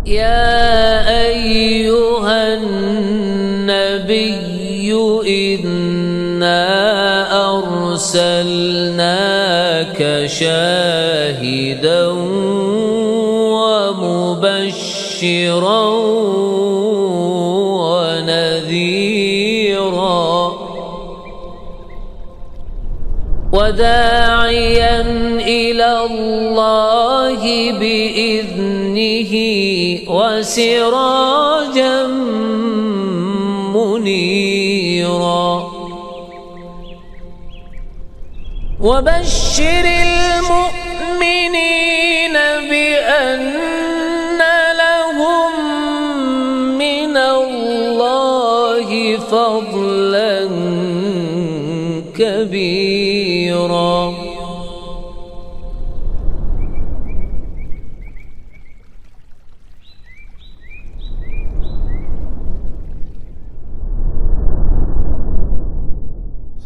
يا أيها النبي إنا أرسلناك شاهدا ومبشرا ونذيرا وداعيا إلى الله بإذنه وسراجا منيرا وبشر المؤمنين بأن لهم من الله فضلا كبيرا.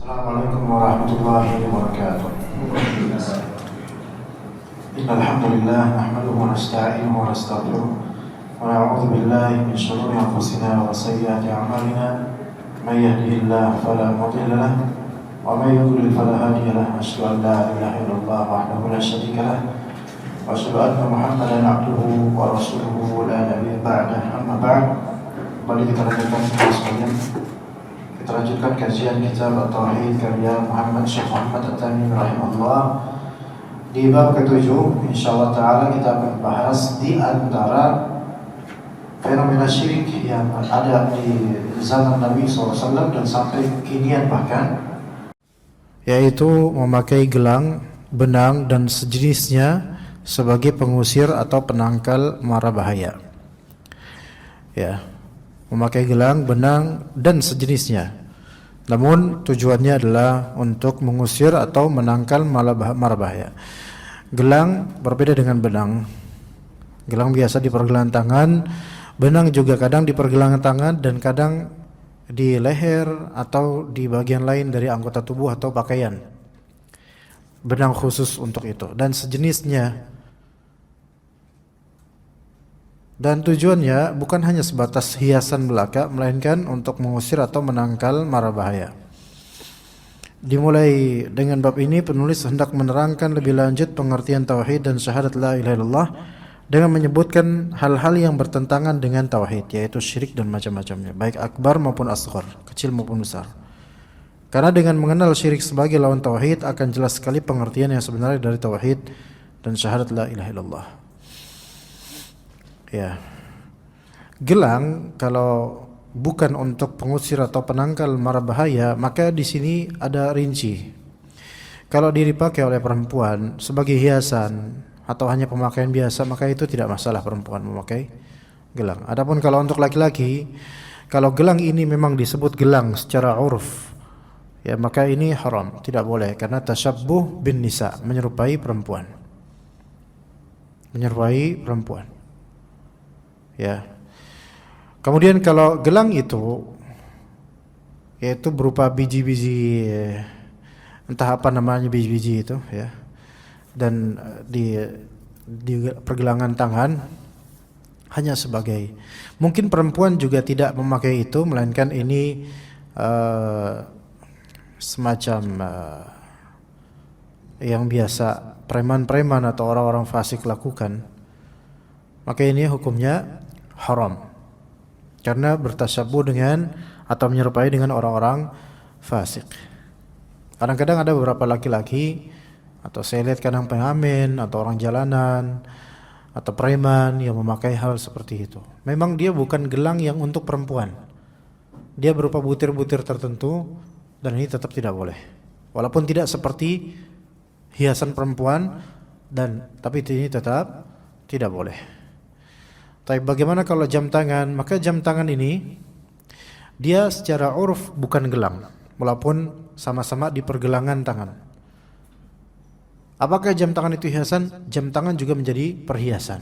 Assalamualaikum warahmatullahi wabarakatuh. Innal hamdalillah nahmaduhu wa nasta'inuhu wa nastaghfiruh wa na'udzu billahi min shururi anfusina wa sayyiati a'malina. May yahdihillahu fala mudilla lahu wa may yudlil fala hadiya lahu. Asyhadu an la ilaha illallah wahdahu la syarika lahu wa asyhadu anna Muhammadan 'abduhu wa rasuluhu la nabiyya ba'dahu. Amma ba'd. Kembali kita lanjutkan sekalian. Kita lanjutkan kajian kitab At-Tauhid karya Syekh Muhammad At-Tamimi rahimahullah. Di bab ke-7 insyaallah taala kita akan bahas di antara fenomena syirik yang ada di zaman Nabi SAW dan sampai kekinian bahkan, yaitu memakai gelang, benang dan sejenisnya sebagai pengusir atau penangkal mara bahaya. Ya, memakai gelang, benang dan sejenisnya. Namun tujuannya adalah untuk mengusir atau menangkal mara bahaya. Gelang berbeda dengan benang. Gelang biasa di pergelangan tangan, benang juga kadang di pergelangan tangan dan kadang di leher atau di bagian lain dari anggota tubuh atau pakaian. Benang khusus untuk itu dan sejenisnya. Dan tujuannya bukan hanya sebatas hiasan belaka, melainkan untuk mengusir atau menangkal mara bahaya. Dimulai dengan bab ini, penulis hendak menerangkan lebih lanjut pengertian tauhid dan syahadat la ilaha illallah dengan menyebutkan hal-hal yang bertentangan dengan tauhid, yaitu syirik dan macam-macamnya, baik akbar maupun asghar, kecil maupun besar. Karena dengan mengenal syirik sebagai lawan tauhid akan jelas sekali pengertian yang sebenarnya dari tauhid dan syahadat la ilaha illallah. Ya, gelang kalau bukan untuk pengusir atau penangkal mara bahaya, maka di sini ada rinci. Kalau dipakai oleh perempuan sebagai hiasan atau hanya pemakaian biasa, maka itu tidak masalah perempuan memakai gelang. Adapun kalau untuk laki-laki, kalau gelang ini memang disebut gelang secara urf, ya maka ini haram, tidak boleh karena tasyabbuh bin nisa, menyerupai perempuan. Menyerupai perempuan. Ya. Kemudian kalau gelang itu yaitu berupa biji-biji, entah apa namanya biji-biji itu ya. Dan di pergelangan tangan hanya sebagai, mungkin perempuan juga tidak memakai itu, melainkan ini semacam yang biasa preman-preman atau orang-orang fasik lakukan. Maka ini hukumnya haram karena bertasyabuh dengan atau menyerupai dengan orang-orang fasik. Kadang-kadang ada beberapa laki-laki atau saya lihat kadang pengamen atau orang jalanan atau preman yang memakai hal seperti itu. Memang dia bukan gelang yang untuk perempuan. Dia berupa butir-butir tertentu dan ini tetap tidak boleh. Walaupun tidak seperti hiasan perempuan tapi ini tetap tidak boleh. Tapi bagaimana kalau jam tangan? Maka jam tangan ini dia secara urf bukan gelang, walaupun sama-sama di pergelangan tangan. Apakah jam tangan itu hiasan? Jam tangan juga menjadi perhiasan.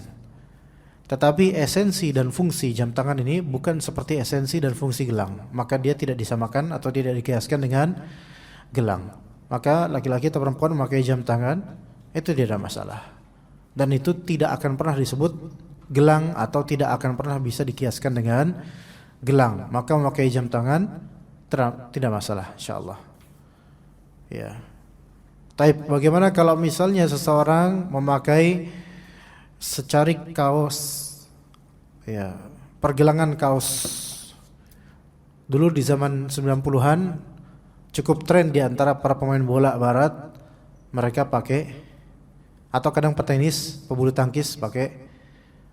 Tetapi esensi dan fungsi jam tangan ini bukan seperti esensi dan fungsi gelang. Maka dia tidak disamakan atau tidak dikiaskan dengan gelang. Maka laki-laki atau perempuan memakai jam tangan itu tidak ada masalah. Dan itu tidak akan pernah disebut gelang atau tidak akan pernah bisa dikiaskan dengan gelang, maka memakai jam tangan tidak masalah insyaallah. Ya. Tapi bagaimana kalau misalnya seseorang memakai secarik kaos, ya, pergelangan kaos. Dulu di zaman 90-an cukup tren di antara para pemain bola barat, mereka pakai, atau kadang petenis, pebulu tangkis pakai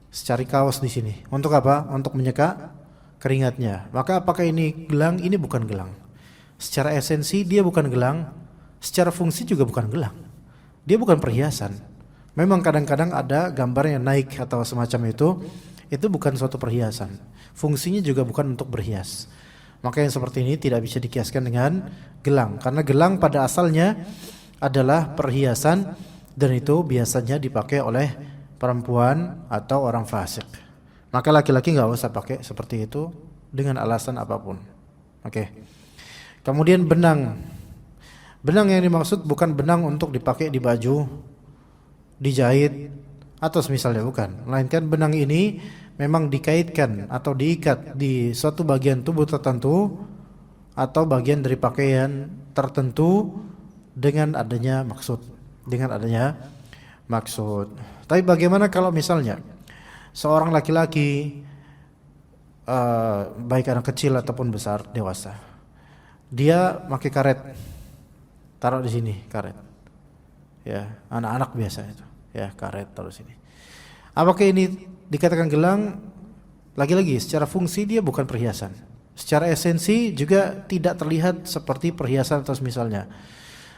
secarik kaos di sini. Untuk apa? Untuk menyeka keringatnya. Maka apakah ini gelang? Ini bukan gelang. Secara esensi dia bukan gelang, secara fungsi juga bukan gelang. Dia bukan perhiasan. Memang kadang-kadang ada gambar yang naik atau semacam itu bukan suatu perhiasan. Fungsinya juga bukan untuk berhias. Maka yang seperti ini tidak bisa dikiaskan dengan gelang, karena gelang pada asalnya adalah perhiasan dan itu biasanya dipakai oleh perempuan atau orang fasik. Maka laki-laki nggak usah pakai seperti itu dengan alasan apapun. Oke. Kemudian benang. Benang yang dimaksud bukan benang untuk dipakai di baju, dijahit atau semisalnya, bukan. Melainkan benang ini memang dikaitkan atau diikat di suatu bagian tubuh tertentu atau bagian dari pakaian tertentu dengan adanya maksud. Tapi bagaimana kalau misalnya seorang laki-laki, baik anak kecil ataupun besar, dewasa, dia pakai karet, taruh di sini karet, ya, anak-anak biasa itu, ya, karet taruh sini. Apakah ini dikatakan gelang? Lagi-lagi secara fungsi dia bukan perhiasan, secara esensi juga tidak terlihat seperti perhiasan atau misalnya.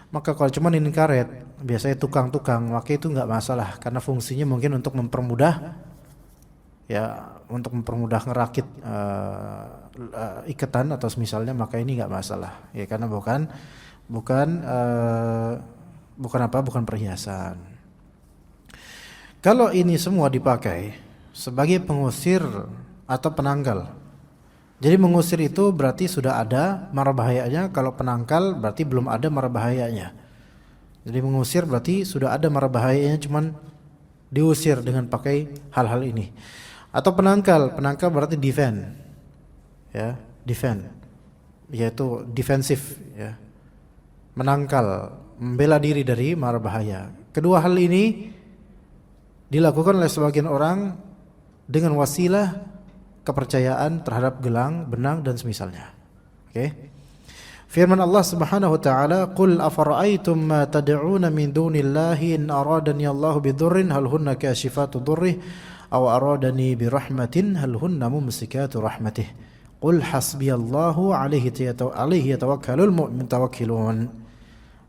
Maka kalau cuma ini karet, biasanya tukang-tukang, maka itu nggak masalah, karena fungsinya mungkin untuk mempermudah, ya, untuk mempermudah ngerakit ikatan atau misalnya, maka ini nggak masalah, ya, karena bukan perhiasan. Kalau ini semua dipakai sebagai pengusir atau penangkal. Jadi mengusir itu berarti sudah ada mara bahayanya, kalau penangkal berarti belum ada mara bahayanya. Jadi mengusir berarti sudah ada mara bahayanya, cuman diusir dengan pakai hal-hal ini. Atau penangkal berarti defend. Ya, defend. Yaitu defensif, ya. Menangkal, membela diri dari mara bahaya. Kedua hal ini dilakukan oleh sebagian orang dengan wasilah kepercayaan terhadap gelang, benang dan semisalnya. Oke. Firman Allah Subhanahu wa taala, "Qul afara'aytum ma tad'una min dunillahi in aradani Allahu bidurrin hal hunna kashifatu durrih aw aradani birahmatin hal hunna mumsikatu rahmatih. Qul hasbiyallahu alaihi yatawakkalul mu'tawakkilun."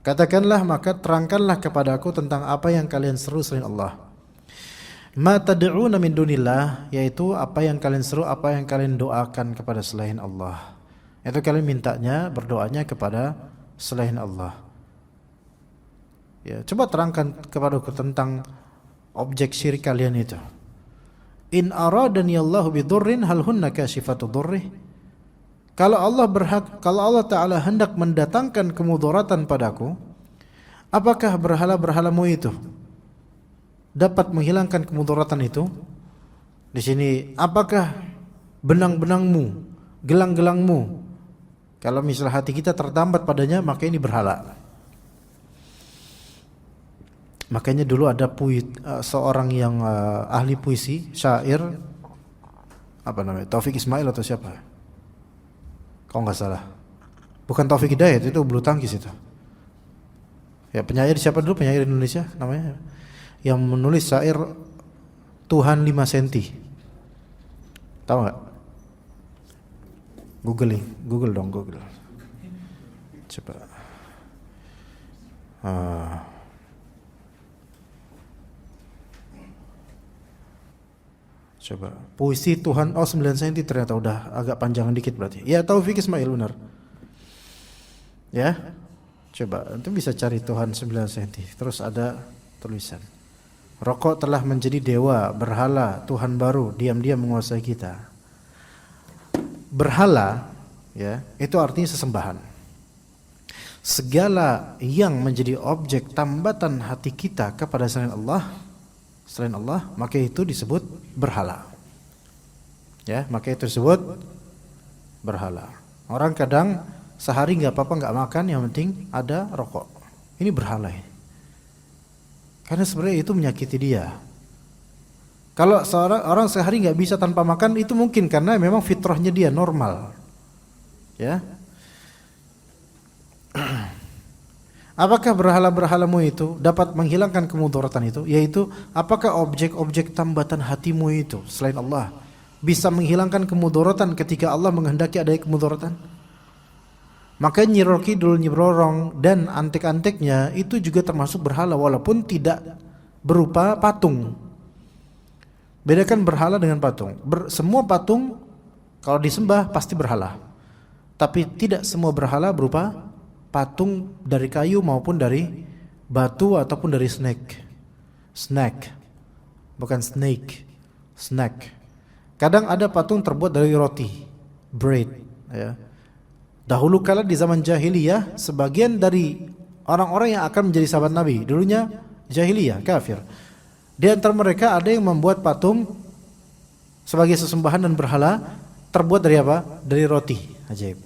Katakanlah, maka terangkanlah kepadaku tentang apa yang kalian seru selain Allah. Ma tad'una min dunillah, yaitu apa yang kalian seru, apa yang kalian doakan kepada selain Allah. Itu kalian mintanya, berdoanya kepada selain Allah. Ya, coba terangkan kepadaku tentang objek syirik kalian itu. In aradani Allahu bidurrin hal hunna kashifatu durrih. Kalau Allah Ta'ala hendak mendatangkan kemudaratan padaku, apakah berhala-berhalamu itu dapat menghilangkan kemudaratan itu? Di sini, apakah benang-benangmu, gelang-gelangmu, kalau misalnya hati kita tertambat padanya, maka ini berhala. Makanya dulu ada seorang yang ahli puisi, syair, apa namanya, Taufik Ismail atau siapa? Kalau nggak salah, bukan Taufik Hidayat, itu bulu tangkis itu. Ya, penyair siapa dulu, penyair Indonesia namanya, yang menulis syair Tuhan 5 cm. Tahu nggak? Google dong. Coba. Coba. Puisi Tuhan, 9 cm ternyata, udah agak panjang dikit berarti. Ya, Taufik Ismail benar. Ya. Coba, itu bisa cari Tuhan 9 cm. Terus ada tulisan, rokok telah menjadi dewa, berhala, Tuhan baru, diam-diam menguasai kita. Berhala, ya, itu artinya sesembahan. Segala yang menjadi objek tambatan hati kita kepada selain Allah, selain Allah, maka itu disebut berhala. Ya, maka itu disebut berhala. Orang kadang sehari nggak apa-apa nggak makan, yang penting ada rokok. Ini berhala ini. Karena sebenarnya itu menyakiti dia. Kalau seorang orang sehari nggak bisa tanpa makan, itu mungkin karena memang fitrahnya dia normal. Ya. Apakah berhala-berhalamu itu dapat menghilangkan kemudaratan itu? Yaitu apakah objek-objek tambatan hatimu itu selain Allah bisa menghilangkan kemudaratan ketika Allah menghendaki adanya kemudaratan? Maka Nyiror Kidul, Nyibrorong dan antek-anteknya itu juga termasuk berhala walaupun tidak berupa patung. Bedakan berhala dengan patung. Semua patung kalau disembah pasti berhala. Tapi tidak semua berhala berupa patung dari kayu maupun dari batu ataupun dari snake. Bukan snake. Kadang ada patung terbuat dari roti, bread, ya. Dahulu kala di zaman jahiliyah, sebagian dari orang-orang yang akan menjadi sahabat Nabi, dulunya jahiliyah, kafir. Di antara mereka ada yang membuat patung sebagai sesembahan dan berhala terbuat dari apa? Dari roti. Ajaib.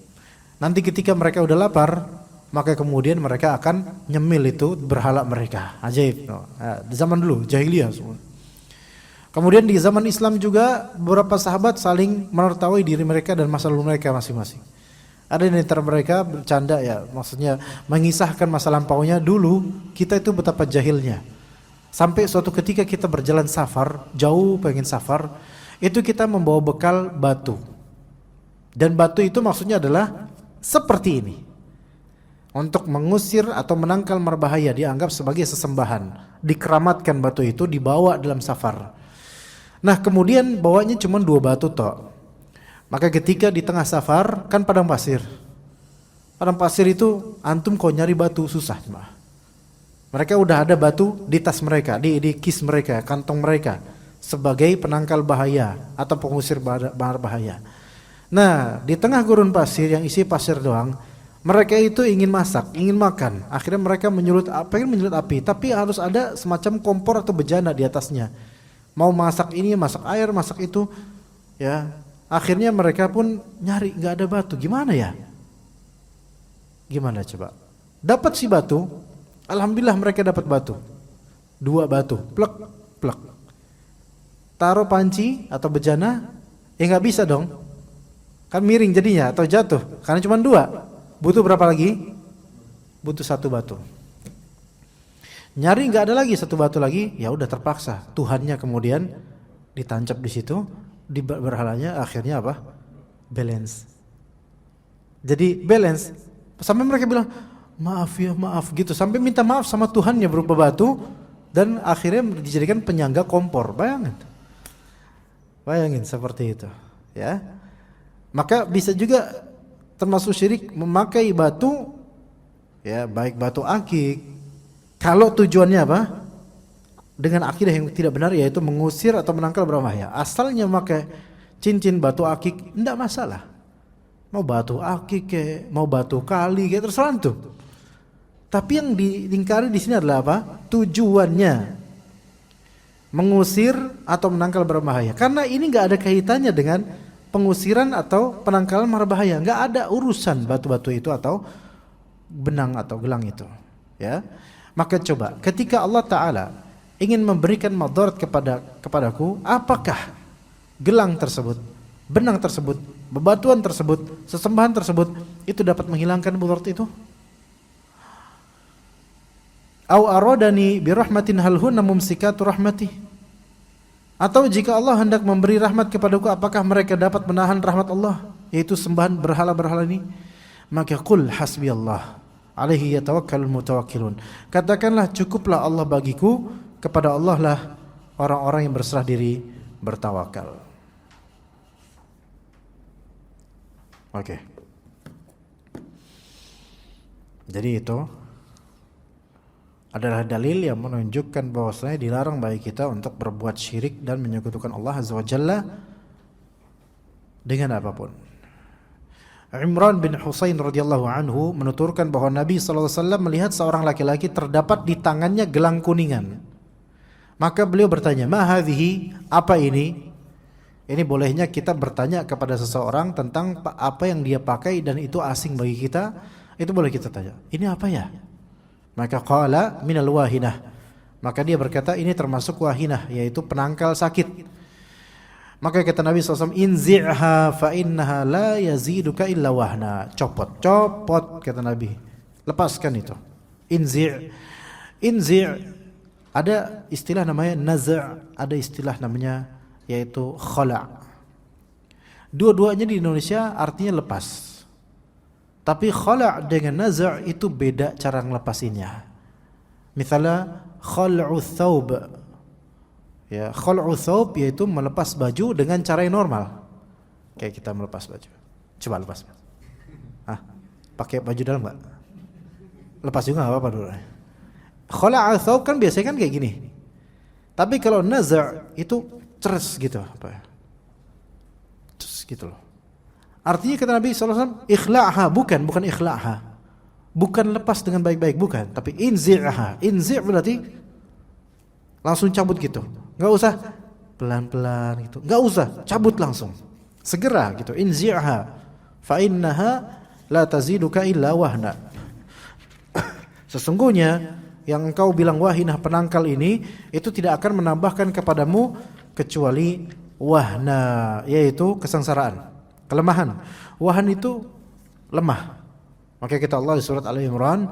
Nanti ketika mereka udah lapar, maka kemudian mereka akan nyemil itu berhala mereka. Ajaib. Di zaman dulu jahiliyah semua. Kemudian di zaman Islam juga beberapa sahabat saling menertawai diri mereka dan masa lalu mereka masing-masing. Ada di antara mereka bercanda, ya, maksudnya mengisahkan masa lampaunya. Dulu kita itu betapa jahilnya. Sampai suatu ketika kita berjalan safar, jauh pengen safar, itu kita membawa bekal batu. Dan batu itu maksudnya adalah seperti ini. Untuk mengusir atau menangkal marbahaya, dianggap sebagai sesembahan. Dikeramatkan batu itu, dibawa dalam safar. Nah kemudian bawanya cuma 2 batu toh. Maka ketika di tengah safar, kan padang pasir. Padang pasir itu antum kau nyari batu susah. Mereka udah ada batu di tas mereka, di kis mereka, kantong mereka, sebagai penangkal bahaya atau pengusir bahaya. Nah di tengah gurun pasir yang isi pasir doang, mereka itu ingin masak, ingin makan. Akhirnya mereka pengen menyulut api, tapi harus ada semacam kompor atau bejana di atasnya. Mau masak ini, masak air, masak itu, ya. Akhirnya mereka pun nyari, nggak ada batu. Gimana ya? Gimana coba? Dapat si batu. Alhamdulillah mereka dapat batu. 2 batu, plek. Taruh panci atau bejana, ya nggak bisa dong. Kan miring jadinya atau jatuh. Karena cuma 2. Butuh berapa lagi? Butuh 1 batu. Nyari nggak ada lagi, 1 batu lagi, ya udah terpaksa. Tuhannya kemudian ditancap di situ, di berhalanya, akhirnya apa? Balance. Jadi balance. Sampai mereka bilang, maaf ya, maaf gitu. Sampai minta maaf sama Tuhannya berupa batu, dan akhirnya dijadikan penyangga kompor. Bayangin seperti itu, ya. Maka bisa juga termasuk syirik memakai batu, ya, baik batu akik. Kalau tujuannya apa? Dengan akidah yang tidak benar, yaitu mengusir atau menangkal berbahaya. Asalnya memakai cincin batu akik tidak masalah. Mau batu akik kayak, mau batu kali kayak, terserah tuh. Tapi yang diingkari di sini adalah apa? Tujuannya mengusir atau menangkal berbahaya. Karena ini nggak ada kaitannya dengan pengusiran atau penangkalan berbahaya. Nggak ada urusan batu-batu itu atau benang atau gelang itu, ya. Maka coba, ketika Allah Ta'ala ingin memberikan madarat kepadaku, apakah gelang tersebut, benang tersebut, bebatuan tersebut, sesembahan tersebut itu dapat menghilangkan mudarat itu? Au aradani birahmatin hal hunna mumsikatu rahmati? Atau jika Allah hendak memberi rahmat kepadaku, apakah mereka dapat menahan rahmat Allah, yaitu sembahan berhala-berhala ini? Maka qul hasbiyallah alaihi yatawakkalul mutawakkilun. Katakanlah, cukuplah Allah bagiku, kepada Allah lah orang-orang yang berserah diri bertawakal. Oke. Jadi itu adalah dalil yang menunjukkan bahwasanya dilarang bagi kita untuk berbuat syirik dan menyekutukan Allah Azza wa Jalla dengan apapun. Imran bin Husain radhiyallahu anhu menuturkan bahwa Nabi SAW melihat seorang laki-laki terdapat di tangannya gelang kuningan. Maka beliau bertanya, "Ma hadhihi?" Apa ini? Ini bolehnya kita bertanya kepada seseorang tentang apa yang dia pakai dan itu asing bagi kita, itu boleh kita tanya. Ini apa ya? Maka qala minal wahinah. Maka dia berkata ini termasuk wahinah, yaitu penangkal sakit. Maka kata Nabi SAW, inzi'ha fa innaha la yaziduka illa wahna. Copot kata Nabi. Lepaskan itu. Inzi' ada istilah namanya naza', ada istilah namanya yaitu khala'. Dua-duanya di Indonesia artinya lepas. Tapi khala' dengan naza' itu beda cara ngelepasinnya. Misalnya khal'u thawb. Ya, khal'u thawb yaitu melepas baju dengan cara yang normal. Kayak kita melepas baju. Coba lepas. Pakai baju dalam enggak? Lepas juga enggak apa-apa dulu. Khal'u thawb kan biasanya kan kayak gini. Tapi kalau naza' itu ceres gitu apa ya? Ceres gitu loh. Artinya kata Nabi SAW, ikhla'ha, bukan ikhla'ha. Bukan lepas dengan baik-baik, bukan. Tapi inzi'ha. Inzi' berarti langsung cabut gitu. Enggak usah pelan-pelan gitu. Enggak usah, cabut langsung. Segera gitu. Inzi'ha. Fa innaha la taziduka illa wahna. Sesungguhnya yang engkau bilang wahinah penangkal ini itu tidak akan menambahkan kepadamu kecuali wahna, yaitu kesengsaraan, kelemahan. Wahan itu lemah. Maka kata Allah di surat Al-Imran,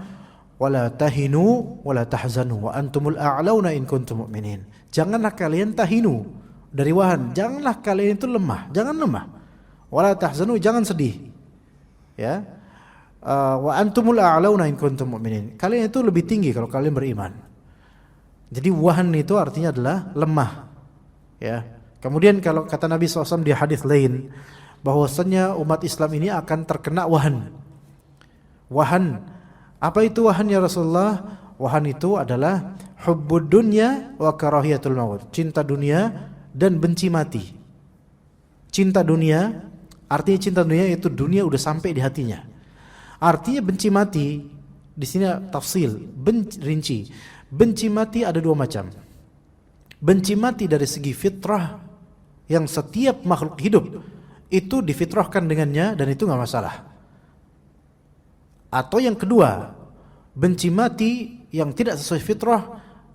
wala tahinu wala tahzanu wa antumul a'launa in kuntum mu'minin. Janganlah kalian tahinu dari wahan, janganlah kalian itu lemah, jangan lemah. Wala tahzanu, jangan sedih. Ya. Wa antumul a'launa in kuntum mu'minin. Kalian itu lebih tinggi kalau kalian beriman. Jadi wahan itu artinya adalah lemah. Ya. Kemudian kalau kata Nabi SAW di hadis lain bahwasanya umat Islam ini akan terkena wahan. Wahan. Apa itu wahan ya Rasulullah? Wahan itu adalah hubbud dunya wa karahiyatul maut. Cinta dunia dan benci mati. Cinta dunia, artinya cinta dunia itu dunia udah sampai di hatinya. Artinya benci mati, di sini tafsil, rinci. Benci mati ada dua macam. Benci mati dari segi fitrah yang setiap makhluk hidup itu difitrahkan dengannya dan itu enggak masalah. Atau yang kedua, benci mati yang tidak sesuai fitrah.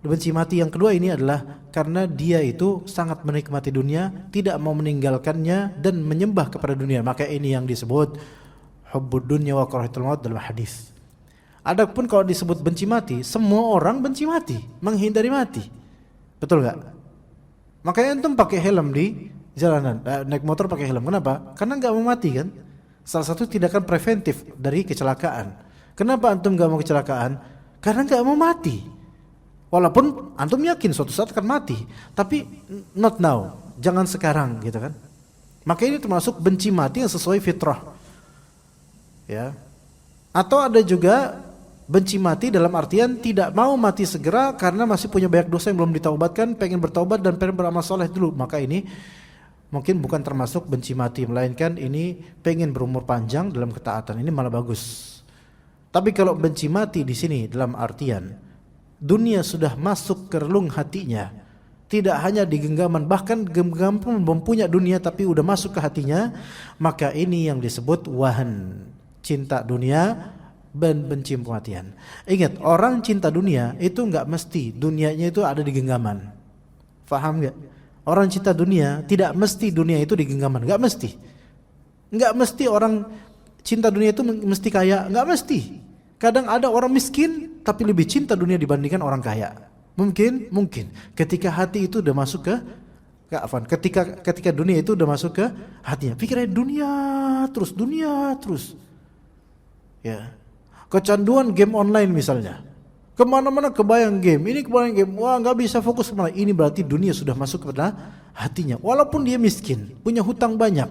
Benci mati yang kedua ini adalah karena dia itu sangat menikmati dunia, tidak mau meninggalkannya dan menyembah kepada dunia. Maka ini yang disebut hubbud dunya wa karahiyatul maut dalam hadis. Adapun kalau disebut benci mati, semua orang benci mati, menghindari mati. Betul enggak? Makanya antum pakai helm di jalanan, naik motor pakai helm. Kenapa? Karena enggak mau mati kan? Salah satu tindakan preventif dari kecelakaan. Kenapa antum gak mau kecelakaan? Karena gak mau mati. Walaupun antum yakin suatu saat akan mati, tapi not now, jangan sekarang gitu kan. Maka ini termasuk benci mati yang sesuai fitrah. Ya. Atau ada juga benci mati dalam artian tidak mau mati segera karena masih punya banyak dosa yang belum ditaubatkan, pengen bertaubat dan pengen beramal soleh dulu. Maka ini mungkin bukan termasuk benci mati, melainkan ini pengen berumur panjang dalam ketaatan. Ini malah bagus. Tapi kalau benci mati di sini dalam artian dunia sudah masuk ke relung hatinya, tidak hanya di genggaman, bahkan genggam pun belum punya dunia tapi udah masuk ke hatinya, maka ini yang disebut wahan, cinta dunia dan benci kematian. Ingat, orang cinta dunia itu enggak mesti dunianya itu ada di genggaman. Faham enggak? Orang cinta dunia tidak mesti dunia itu di genggaman, enggak mesti. Enggak mesti orang cinta dunia itu mesti kaya, enggak mesti. Kadang ada orang miskin tapi lebih cinta dunia dibandingkan orang kaya. Mungkin. Ketika hati itu udah masuk ketika dunia itu udah masuk ke hatinya, pikirannya dunia terus. Ya. Kecanduan game online misalnya. Kemana-mana kebayang game, wah nggak bisa fokus kemana. Ini berarti dunia sudah masuk kepada hatinya. Walaupun dia miskin, punya hutang banyak.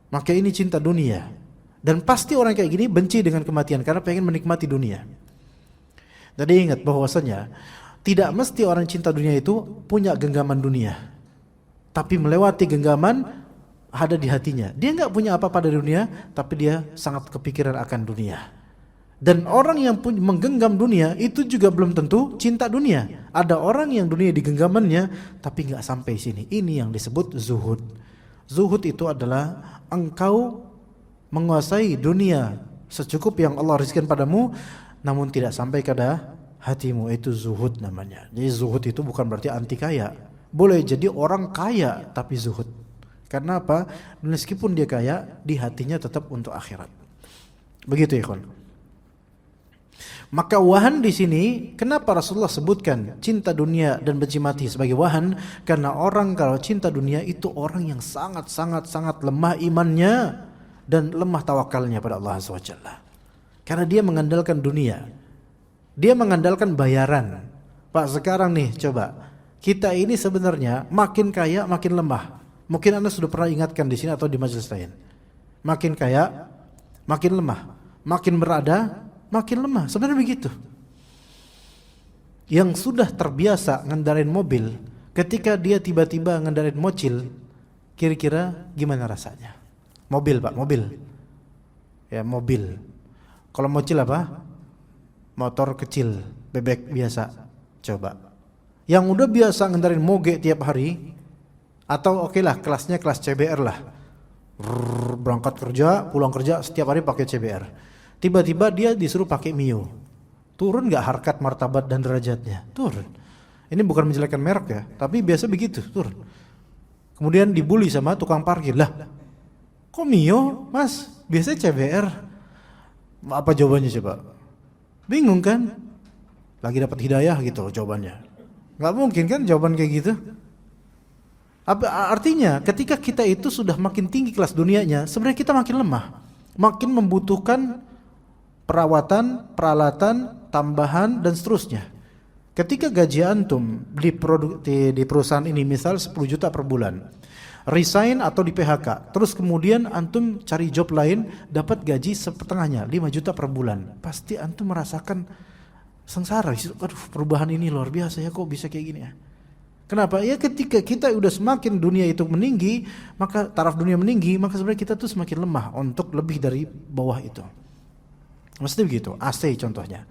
Maka ini cinta dunia. Dan pasti orang kayak gini benci dengan kematian karena pengen menikmati dunia. Jadi ingat bahwasanya tidak mesti orang cinta dunia itu punya genggaman dunia. Tapi melewati genggaman ada di hatinya. Dia nggak punya apa-apa dari dunia, tapi dia sangat kepikiran akan dunia. Dan orang yang menggenggam dunia itu juga belum tentu cinta dunia. Ada orang yang dunia digenggamannya tapi nggak sampai sini. Ini yang disebut zuhud. Zuhud itu adalah engkau menguasai dunia secukup yang Allah rizkikan padamu, namun tidak sampai pada hatimu. Itu zuhud namanya. Jadi zuhud itu bukan berarti anti kaya. Boleh jadi orang kaya tapi zuhud. Karena apa? Meskipun dia kaya, di hatinya tetap untuk akhirat. Begitu ya kawan. Maka wahan di sini, kenapa Rasulullah sebutkan cinta dunia dan benci mati sebagai wahan? Karena orang kalau cinta dunia itu orang yang sangat lemah imannya dan lemah tawakalnya pada Allah Azza wa Jalla. Karena dia mengandalkan dunia. Dia mengandalkan bayaran. Pak, sekarang nih coba, kita ini sebenarnya makin kaya makin lemah. Mungkin Anda sudah pernah ingatkan di sini atau di majelis lain. Makin kaya makin lemah, makin berada makin lemah. Sebenarnya begitu. Yang sudah terbiasa ngendarain mobil, ketika dia tiba-tiba ngendarain mocil, kira-kira gimana rasanya? Mobil Pak, mobil. Ya mobil. Kalau mocil apa? Motor kecil, bebek biasa. Coba. Yang udah biasa ngendarain moge tiap hari, atau oke lah kelasnya kelas CBR lah. Berangkat kerja, pulang kerja setiap hari pakai CBR. Tiba-tiba dia disuruh pakai Mio. Turun gak harkat martabat dan derajatnya? Turun. Ini bukan menjelekkan merek ya, tapi biasa begitu, turun. Kemudian dibully sama tukang parkir. Lah, kok Mio, Mas? Biasanya CBR. Apa jawabannya coba? Bingung kan? Lagi dapat hidayah gitu jawabannya. Gak mungkin kan jawaban kayak gitu. Artinya ketika kita itu sudah makin tinggi kelas dunianya, sebenarnya kita makin lemah, makin membutuhkan perawatan, peralatan, tambahan dan seterusnya. Ketika gaji antum di perusahaan ini misal 10 juta per bulan, resign atau di PHK, terus kemudian antum cari job lain dapat gaji setengahnya 5 juta per bulan, pasti antum merasakan sengsara. Aduh, perubahan ini luar biasa ya, kok bisa kayak gini ya. Kenapa? Ya ketika kita udah semakin dunia itu meninggi, maka taraf dunia meninggi, maka sebenarnya kita tuh semakin lemah untuk lebih dari bawah itu. Mesti begitu. AC contohnya.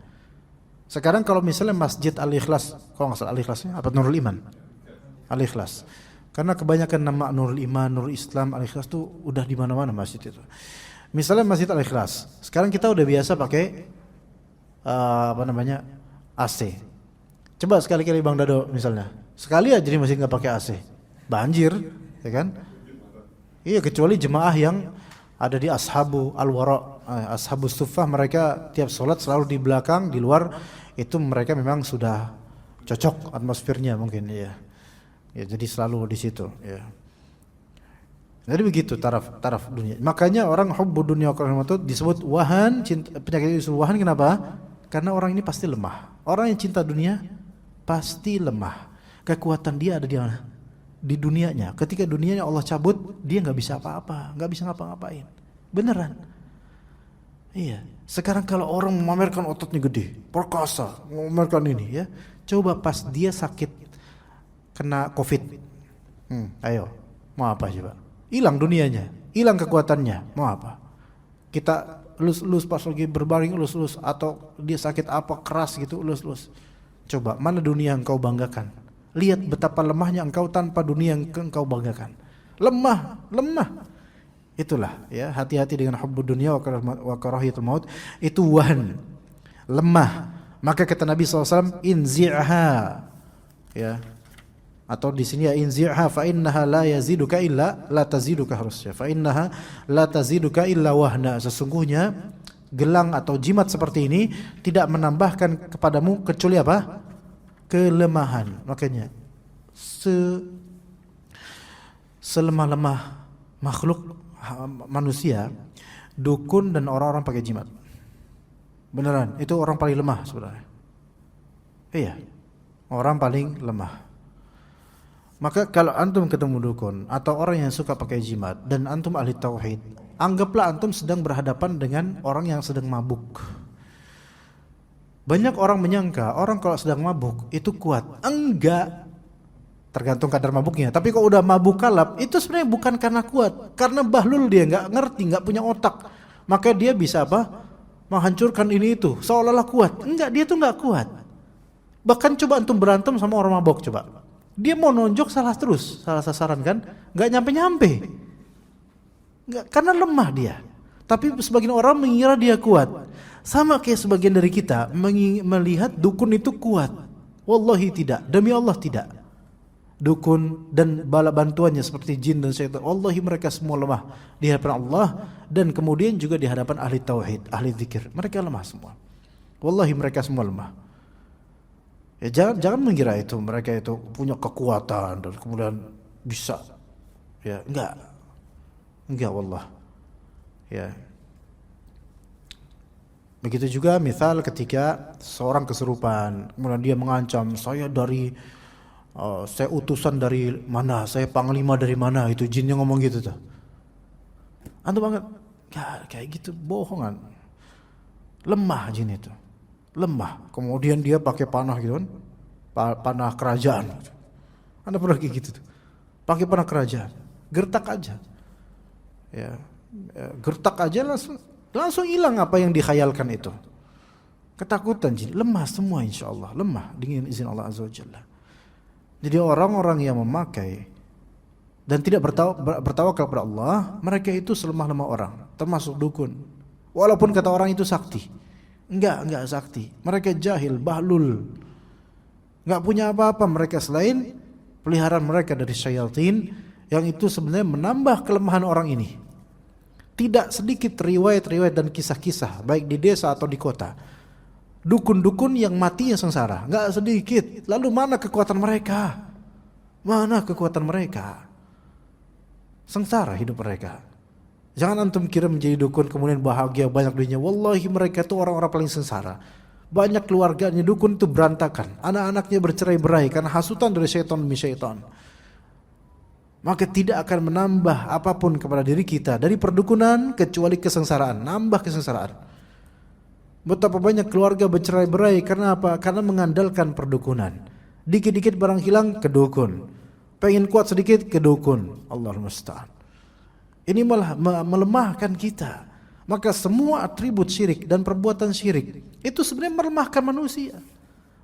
Sekarang kalau misalnya Masjid Al-Ikhlas, kalau nggak salah Al-Ikhlasnya apa Nurul Iman? Al-Ikhlas. Karena kebanyakan nama Nurul Iman, Nurul Islam, Al-Ikhlas tuh udah di mana-mana masjid itu. Misalnya Masjid Al-Ikhlas. Sekarang kita udah biasa pakai AC. Coba sekali-kali Bang Dado misalnya. Sekali aja di masjid nggak pakai AC, banjir, ya kan? Iya, kecuali jemaah yang ada di Ashabu Al-Wara, Ashabus Suffah, mereka tiap sholat selalu di belakang, di luar itu mereka memang sudah cocok atmosfernya mungkin ya. Ya jadi selalu di situ. Ya. Jadi begitu taraf dunia. Makanya orang hubbu dunya wa karahmatu disebut wahan, penyakit itu disebut wahan. Kenapa? Karena orang ini pasti lemah. Orang yang cinta dunia pasti lemah. Kekuatan dia ada di mana? Di dunianya. Ketika dunianya Allah cabut, dia nggak bisa apa-apa, nggak bisa ngapa-ngapain. Beneran. Iya. Sekarang kalau orang memamerkan ototnya gede, perkasa, memamerkan ini ya, coba pas dia sakit, kena COVID, ayo, mau apa coba? Hilang dunianya, hilang kekuatannya, mau apa? Kita lus pas lagi berbaring lus, atau dia sakit apa keras gitu lus. Coba mana dunia yang kau banggakan? Lihat betapa lemahnya engkau tanpa dunia yang engkau banggakan. Lemah. Itulah ya, hati-hati dengan hubbud dunya wa karahiyatul maut. Itu wahan, lemah. Maka kata Nabi SAW, inzi'ha ya. Atau di sini ya inzi'ha fa innaha la yaziduka illa la taziduka, harusnya fa innaha la taziduka illa wahna. Sesungguhnya gelang atau jimat seperti ini tidak menambahkan kepadamu kecuali apa? Kelemahan. Makanya selemah-lemah makhluk manusia, dukun dan orang-orang pakai jimat. Beneran, itu orang paling lemah sebenarnya. Iya, orang paling lemah. Maka kalau antum ketemu dukun atau orang yang suka pakai jimat dan antum ahli tauhid, anggaplah antum sedang berhadapan dengan orang yang sedang mabuk. Banyak orang menyangka orang kalau sedang mabuk itu kuat. Enggak. Tergantung kadar mabuknya. Tapi kalau udah mabuk kalap, itu sebenarnya bukan karena kuat, karena bahlul, dia enggak ngerti, enggak punya otak. Maka dia bisa apa? menghancurkan ini itu, seolah-olah kuat. Enggak, dia tuh enggak kuat. Bahkan coba antum berantem sama orang mabok coba. Dia mau nonjok salah terus, salah sasaran kan? Enggak nyampe-nyampe. Enggak, karena lemah dia. Tapi sebagian orang mengira dia kuat. Sama kayak sebagian dari kita melihat dukun itu kuat. Wallahi tidak, demi Allah tidak. Dukun dan bala bantuannya seperti jin dan syaitan, wallahi mereka semua lemah di hadapan Allah, dan kemudian juga di hadapan ahli tauhid, ahli zikir. Mereka lemah semua. Wallahi mereka semua lemah. Ya, jangan mengira itu mereka itu punya kekuatan dan kemudian bisa. Ya, enggak wallah. Ya. Begitu juga misal ketika seorang kesurupan, kemudian dia mengancam, saya utusan dari mana, saya panglima dari mana, itu jinnya ngomong gitu tuh. Antum banget, kayak gitu bohongan. Lemah jin itu, lemah. Kemudian dia pakai panah gitu kan, panah kerajaan. Anda pernah kayak gitu tuh, pakai panah kerajaan, gertak aja, gertak aja langsung hilang apa yang dikhayalkan itu. Ketakutan jin, lemah semua insyaallah, lemah dengan izin Allah Azza wa Jalla. Jadi orang-orang yang memakai dan tidak bertawakal kepada Allah, mereka itu selemah-lemah orang, termasuk dukun. Walaupun kata orang itu sakti. Enggak sakti. Mereka jahil, bahlul. Enggak punya apa-apa mereka selain peliharaan mereka dari syaitan, yang itu sebenarnya menambah kelemahan orang ini. Tidak sedikit riwayat-riwayat dan kisah-kisah baik di desa atau di kota. Dukun-dukun yang matinya sengsara, enggak sedikit. Lalu mana kekuatan mereka? Mana kekuatan mereka? Sengsara hidup mereka. Jangan antum kira menjadi dukun kemudian bahagia banyak duitnya. Wallahi mereka itu orang-orang paling sengsara. Banyak keluarganya dukun itu berantakan. Anak-anaknya bercerai-berai karena hasutan dari syaitan demi syaitan. Maka tidak akan menambah apapun kepada diri kita dari perdukunan kecuali kesengsaraan, nambah kesengsaraan. Betapa banyak keluarga bercerai-berai karena apa? Karena mengandalkan perdukunan. Dikit-dikit barang hilang ke dukun. Pengen kuat sedikit ke dukun. Allahul musta'an. Ini malah melemahkan kita. Maka semua atribut syirik dan perbuatan syirik itu sebenarnya melemahkan manusia.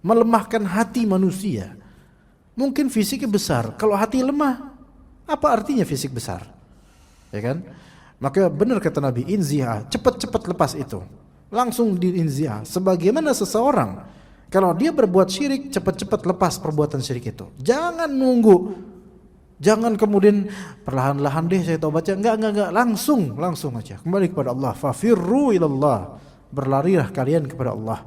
Melemahkan hati manusia. Mungkin fisiknya besar, kalau hati lemah, apa artinya fisik besar? Ya kan? Maka benar kata Nabi, inziha, cepat-cepat lepas itu. Langsung diinziah. Sebagaimana seseorang kalau dia berbuat syirik, cepat-cepat lepas perbuatan syirik itu. Jangan nunggu. Jangan kemudian perlahan-lahan deh saya taubatnya. Enggak, langsung aja. Kembali kepada Allah. Fafirru ilallah. Berlarilah kalian kepada Allah.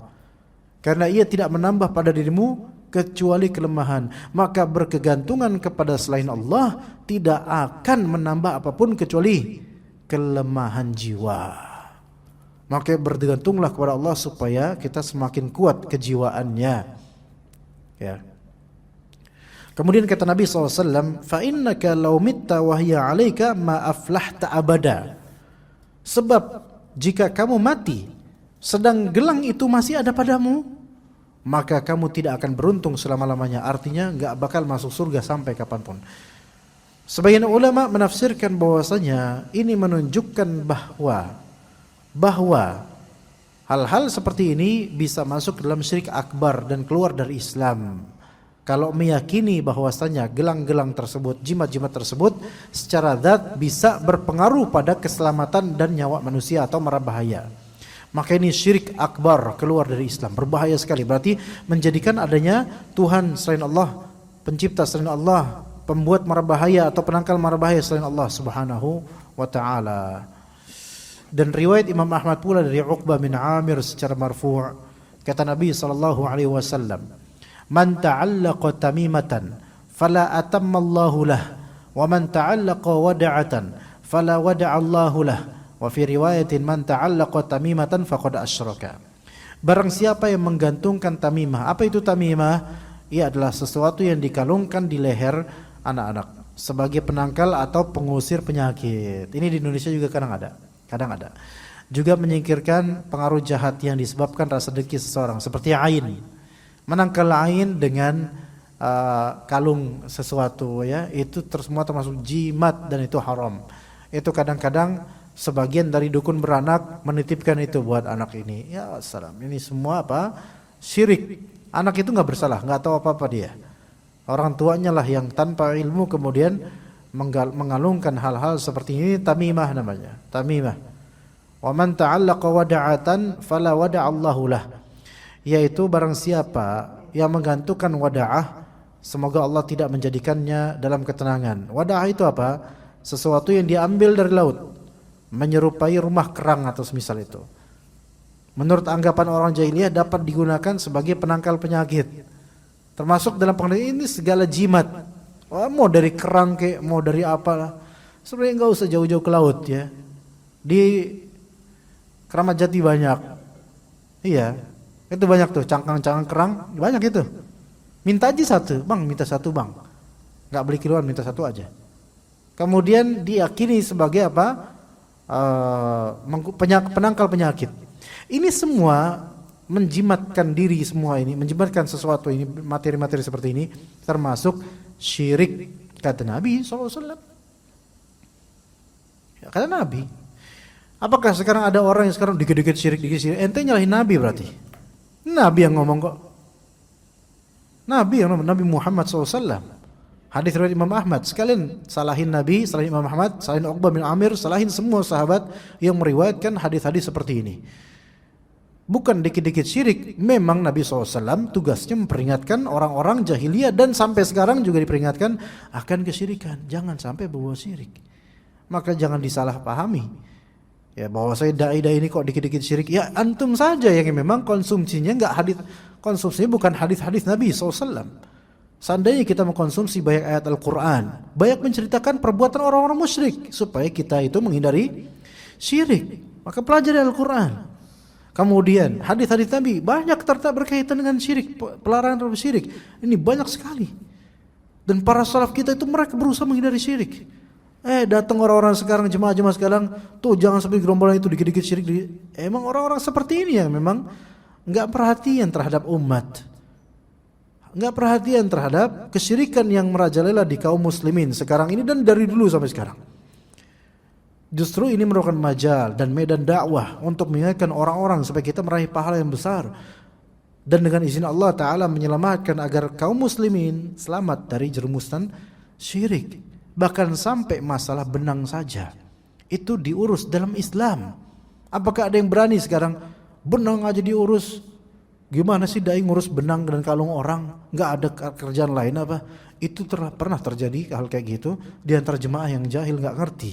Karena ia tidak menambah pada dirimu kecuali kelemahan. Maka berkegantungan kepada selain Allah tidak akan menambah apapun kecuali kelemahan jiwa. Maka bergantunglah kepada Allah supaya kita semakin kuat kejiwaannya. Ya. Kemudian kata Nabi SAW, فَإِنَّكَ لَوْ مِتَّ وَهِيَ عَلَيْكَ مَا أَفْلَحْتَ أَبَدًا. Sebab jika kamu mati sedang gelang itu masih ada padamu, maka kamu tidak akan beruntung selama-lamanya. Artinya enggak bakal masuk surga sampai kapanpun. Sebagian ulama menafsirkan bahwasanya ini menunjukkan bahwa hal-hal seperti ini bisa masuk dalam syirik akbar dan keluar dari Islam. Kalau meyakini bahwasanya gelang-gelang tersebut, jimat-jimat tersebut secara zat bisa berpengaruh pada keselamatan dan nyawa manusia atau mara bahaya, maka ini syirik akbar, keluar dari Islam, berbahaya sekali. Berarti menjadikan adanya Tuhan selain Allah, pencipta selain Allah, pembuat mara bahaya atau penangkal mara bahaya selain Allah Subhanahu wa taala. Dan riwayat Imam Ahmad pula dari Uqbah bin Amir secara marfu', kata Nabi sallallahu alaihi wasallam, "Man ta'allaqa tamimatan fala atamma Allahu lah, wa man ta'allaqa wada'atan fala wada'a Allahu lah, wa fi riwayatin man ta'allaqa tamimatan faqad asyraka." Barang siapa yang menggantungkan tamimah. Apa itu tamimah? Ia adalah sesuatu yang dikalungkan di leher anak-anak sebagai penangkal atau pengusir penyakit. Ini di Indonesia juga kadang ada. Juga menyingkirkan pengaruh jahat yang disebabkan rasa dengki seseorang, seperti ain. Menangkal ain dengan kalung sesuatu, ya, itu semua termasuk jimat dan itu haram. Itu kadang-kadang Sebagian dari dukun beranak menitipkan itu buat anak ini. Ya salam, ini semua apa? Syirik. Anak itu nggak bersalah, nggak tahu apa-apa dia. Orang tuanya lah yang tanpa ilmu kemudian mengalungkan hal-hal seperti ini. Tamimah namanya. Tamimah. Wa man ta'allaqa wada'atan fala wada'allahu lah. Yaitu barang siapa yang menggantungkan wada'ah, semoga Allah tidak menjadikannya dalam ketenangan. Wada'ah itu apa? Sesuatu yang diambil dari laut, menyerupai rumah kerang atau semisal itu. Menurut anggapan orang jahiliyah dapat digunakan sebagai penangkal penyakit. Termasuk dalam pengertian ini segala jimat. Mau dari kerang kayak mau dari apalah. Sebenarnya enggak usah jauh-jauh ke laut ya. Di Keramat Jati banyak. Iya. Itu banyak tuh cangkang-cangkang kerang, banyak itu. Minta aja satu, Bang, minta satu, Bang. Enggak beli kiloan, minta satu aja. Kemudian diyakini sebagai apa? Penangkal penyakit. Ini semua menjimatkan diri, semua ini menjimatkan sesuatu ini, materi-materi seperti ini termasuk syirik, kata Nabi SAW. Ya, kata Nabi. Apakah sekarang ada orang yang sekarang dikit-dikit syirik, ente nyalahin Nabi berarti? Nabi yang ngomong kok. Nabi yang ngomong, Nabi Muhammad SAW. Hadis riwayat Imam Ahmad. Sekalian salahin Nabi, salahin Imam Ahmad, salahin Uqbah bin Amir, salahin semua sahabat yang meriwayatkan hadis-hadis seperti ini. Bukan dikit-dikit syirik. Memang Nabi SAW tugasnya memperingatkan orang-orang jahiliyah dan sampai sekarang juga diperingatkan akan kesyirikan. Jangan sampai berbuat syirik. Maka jangan disalahpahami. Ya, bahwa saya dai-dai ini kok dikit-dikit syirik. Ya antum saja yang memang konsumsinya enggak hadis, konsumsinya bukan hadis-hadis Nabi SAW. Seandainya kita mengkonsumsi banyak ayat Al-Quran, banyak menceritakan perbuatan orang-orang musyrik supaya kita itu menghindari syirik, maka pelajari Al-Quran. Kemudian hadis-hadis Nabi banyak ternyata berkaitan dengan syirik, pelarangan terhadap syirik. Ini banyak sekali. Dan para salaf kita itu mereka berusaha menghindari syirik. Datang orang-orang sekarang, jemaah-jemaah sekarang, tuh jangan sampai gerombolan itu dikit-dikit syirik. Emang orang-orang seperti ini yang memang enggak perhatian terhadap umat. Enggak perhatian terhadap kesyirikan yang merajalela di kaum muslimin sekarang ini dan dari dulu sampai sekarang. Justru ini merupakan majal dan medan dakwah untuk mengingatkan orang-orang supaya kita meraih pahala yang besar dan dengan izin Allah Ta'ala menyelamatkan agar kaum muslimin selamat dari jerumusan syirik. Bahkan sampai masalah benang saja itu diurus dalam Islam. Apakah ada yang berani sekarang benang aja diurus? Gimana sih dai ngurus benang dan kalung orang? Nggak ada kerjaan lain apa? Itu pernah terjadi hal kayak gitu di antara jemaah yang jahil, nggak ngerti,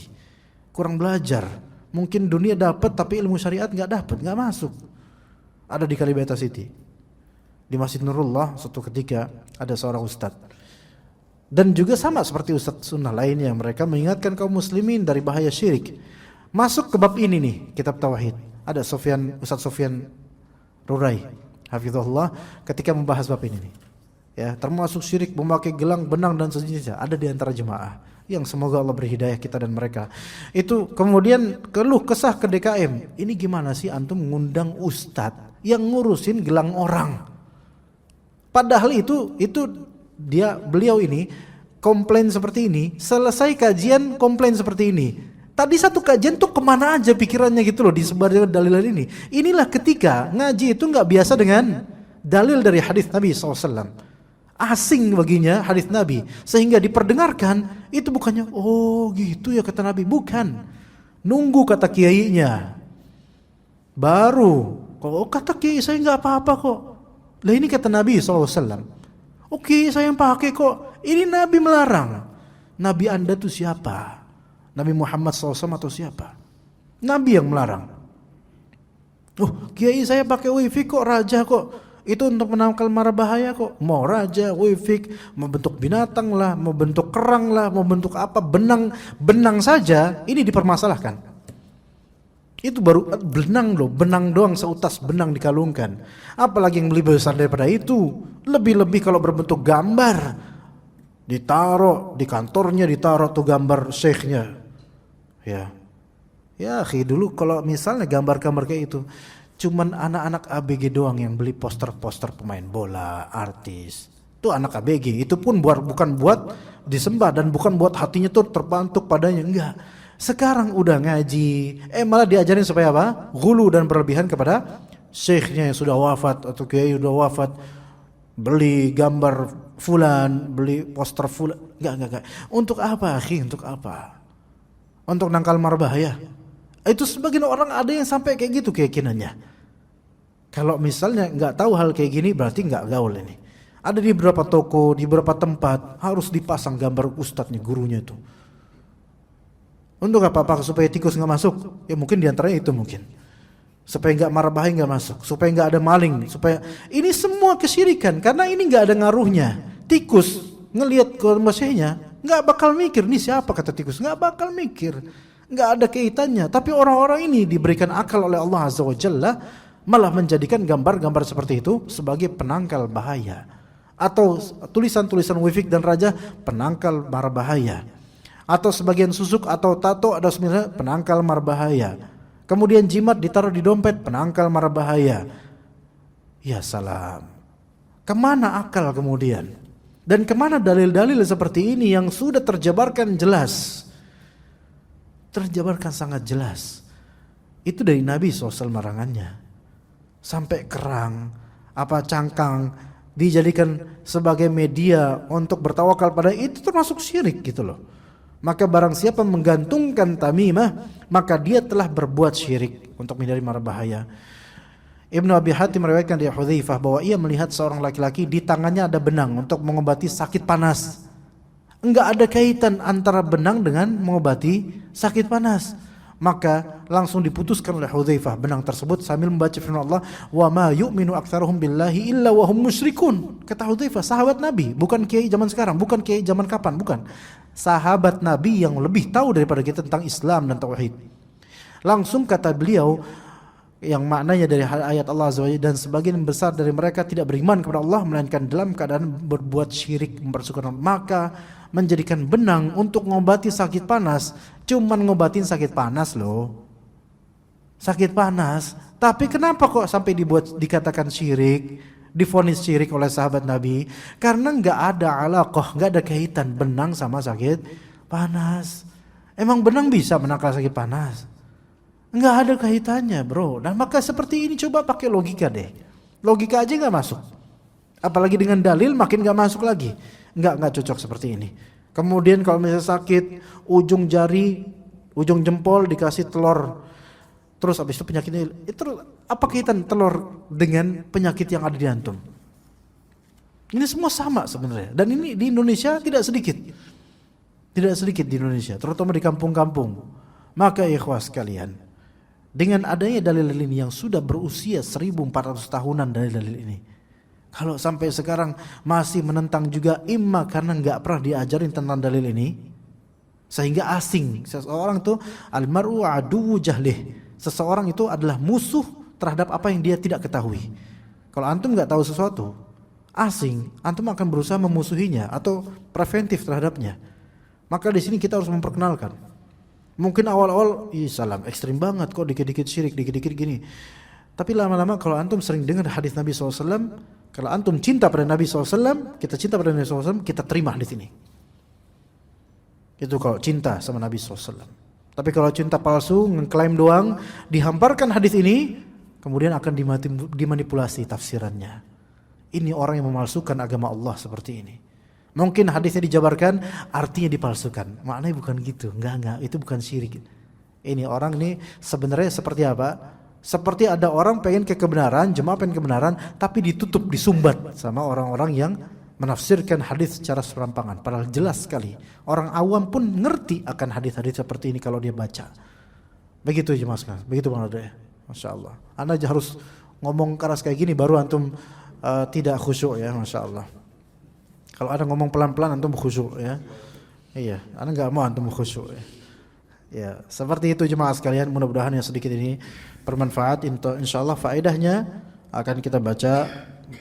kurang belajar. Mungkin dunia dapat tapi ilmu syariat nggak dapat, nggak masuk. Ada di Kalibata City, di Masjid Nurullah. Suatu ketika ada seorang ustadz dan juga sama seperti ustadz sunnah lainnya, mereka mengingatkan kaum muslimin dari bahaya syirik. Masuk ke bab ini nih, kitab tauhid. Ada Ustadz Sofyan Rurai hafizahullah ketika membahas bab ini nih. Ya, termasuk syirik memakai gelang, benang dan sejenisnya ada di antara jemaah yang semoga Allah beri hidayah kita dan mereka. Itu kemudian keluh kesah ke DKM. Ini gimana sih antum mengundang ustadz yang ngurusin gelang orang? Padahal itu beliau ini komplain seperti ini, selesai kajian komplain seperti ini. Tadi satu kajian tuh kemana aja pikirannya gitu loh, disebar dalil ini. Inilah ketika ngaji itu nggak biasa dengan dalil dari hadis Nabi SAW. Asing baginya hadis Nabi, sehingga diperdengarkan itu bukannya oh gitu ya kata Nabi, bukan. Nunggu kata kiainya, baru kata kiai saya nggak apa-apa kok. Lah ini kata Nabi SAW. Oke, saya yang pakai kok. Ini Nabi melarang. Nabi Anda tuh siapa? Nabi Muhammad SAW atau siapa? Nabi yang melarang. Oh, kiai saya pakai wifi kok, raja kok. Itu untuk menangkal mara bahaya kok. Mau raja, wifi, mau bentuk binatang lah, mau bentuk kerang lah, mau bentuk apa, benang saja ini dipermasalahkan. Itu baru benang loh, benang doang, seutas benang dikalungkan. Apalagi yang lebih besar daripada itu. Lebih-lebih kalau berbentuk gambar, ditaruh di kantornya, ditaruh tuh gambar syekhnya. Ya, dulu kalau misalnya gambar-gambar kayak itu, cuman anak-anak ABG doang yang beli poster-poster pemain bola, artis. Itu anak ABG, itu pun bukan buat disembah dan bukan buat hatinya tuh terbantuk padanya, enggak. Sekarang udah ngaji, malah diajarin supaya apa? Ghulu dan berlebihan kepada syekhnya yang sudah wafat atau kiai sudah wafat. Beli gambar fulan, beli poster fulan. Enggak. Untuk apa, akhi? Untuk apa? Untuk nangkal marbahaya. Itu sebagian orang ada yang sampai kayak gitu keyakinannya. Kalau misalnya nggak tahu hal kayak gini berarti nggak gaul ini. Ada di beberapa toko, di beberapa tempat harus dipasang gambar ustadznya, gurunya itu. Untuk apa? Supaya tikus nggak masuk? Ya mungkin diantaranya itu mungkin. Supaya nggak marbahaya nggak masuk, supaya nggak ada maling, supaya ini semua kesyirikan karena ini nggak ada ngaruhnya. Tikus ngelihat ke masihnya nggak bakal mikir nih siapa kata tikus, nggak bakal mikir, nggak ada kaitannya. Tapi orang-orang ini diberikan akal oleh Allah Azza wa Jalla, malah menjadikan gambar-gambar seperti itu sebagai penangkal bahaya, atau tulisan-tulisan wifik dan raja penangkal marbahaya, atau sebagian susuk atau tato ada sebenarnya penangkal marbahaya. Kemudian jimat ditaruh di dompet penangkal marbahaya. Ya salam. Kemana akal kemudian? Dan kemana dalil-dalil seperti ini yang sudah terjabarkan jelas? Terjabarkan sangat jelas. Itu dari Nabi SAW larangannya. Sampai kerang, cangkang dijadikan sebagai media untuk bertawakal pada itu termasuk syirik gitu loh. Maka barang siapa menggantungkan tamimah, maka dia telah berbuat syirik untuk menghindari mara bahaya. Ibnu Abi Hatim meriwayatkan dari Hudzaifah bahwa ia melihat seorang laki-laki di tangannya ada benang untuk mengobati sakit panas. Enggak ada kaitan antara benang dengan mengobati sakit panas. Maka langsung diputuskan oleh Hudzaifah benang tersebut sambil membaca firman Allah, "Wa ma yu'minu aktsaruhum billahi illa wa hum musyrikun." Kata Hudzaifah, sahabat Nabi, bukan kiai zaman sekarang, bukan kiai zaman kapan, bukan. Sahabat Nabi yang lebih tahu daripada kita tentang Islam dan tauhid. Langsung kata beliau yang maknanya dari ayat Allah Azza wa Jalla, dan sebagian besar dari mereka tidak beriman kepada Allah melainkan dalam keadaan berbuat syirik mempersekutukan. Maka menjadikan benang untuk mengobati sakit panas, cuman ngobatin sakit panas loh. Sakit panas. Tapi kenapa kok sampai dikatakan syirik, divonis syirik oleh sahabat Nabi? Karena enggak ada alaqah, enggak ada kaitan benang sama sakit panas. Emang benang bisa menangkal sakit panas? Enggak ada kaitannya, bro. Nah, maka seperti ini coba pakai logika deh. Logika aja enggak masuk. Apalagi dengan dalil makin enggak masuk lagi. Enggak cocok seperti ini. Kemudian kalau misalnya sakit ujung jari, ujung jempol dikasih telur. Terus habis itu penyakitnya itu apa kaitan telur dengan penyakit yang ada di antum? Ini semua sama sebenarnya. Dan ini di Indonesia tidak sedikit. Tidak sedikit di Indonesia, terutama di kampung-kampung. Maka ikhwas sekalian, dengan adanya dalil-dalil ini yang sudah berusia 1400 tahunan dalil-dalil ini, kalau sampai sekarang masih menentang juga, imma karena nggak pernah diajarin tentang dalil ini, sehingga asing. Seseorang itu al-mar'u aduwwu jahlih. Seseorang itu adalah musuh terhadap apa yang dia tidak ketahui. Kalau antum nggak tahu sesuatu, asing, antum akan berusaha memusuhinya atau preventif terhadapnya. Maka di sini kita harus memperkenalkan. Mungkin awal-awal, salam ekstrim banget kok, dikit-dikit syirik, dikit-dikit gini. Tapi lama-lama kalau antum sering dengar hadis Nabi SAW, kalau antum cinta pada Nabi SAW, kita cinta pada Nabi SAW, kita terima hadis ini. Itu kalau cinta sama Nabi SAW. Tapi kalau cinta palsu, ngeklaim doang, dihamparkan hadis ini, kemudian akan dimanipulasi tafsirannya. Ini orang yang memalsukan agama Allah seperti ini. Mungkin hadisnya dijabarkan, artinya dipalsukan. Maknanya bukan gitu, enggak, itu bukan syirik. Ini orang ini sebenarnya seperti apa? Seperti ada orang pengen ke kebenaran, jemaah pengen kebenaran, tapi ditutup, disumbat sama orang-orang yang menafsirkan hadis secara serampangan. Padahal jelas sekali, orang awam pun ngerti akan hadis-hadis seperti ini kalau dia baca. Begitu jemaah sekalian, begitu Bang Ade. Masya Allah. Anda harus ngomong keras kayak gini baru antum tidak khusyuk ya, Masya Allah. Kalau ada ngomong pelan-pelan antum khusyuk ya. Iya, Anda nggak mau antum khusyuk ya. Ya, seperti itu jemaah sekalian, mudah-mudahan yang sedikit ini bermanfaat. Insyaallah faedahnya akan kita baca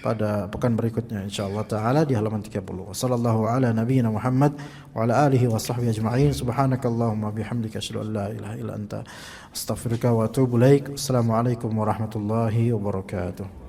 pada pekan berikutnya insyaallah taala di halaman 30. Wassallallahu ala nabiyyina Muhammad wa ala alihi wa sahbihi ajma'in. Subhanakallahumma bihamdika asyhadu an la ilaha illa anta astaghfiruka wa atubu ilaik. Assalamualaikum warahmatullahi wabarakatuh.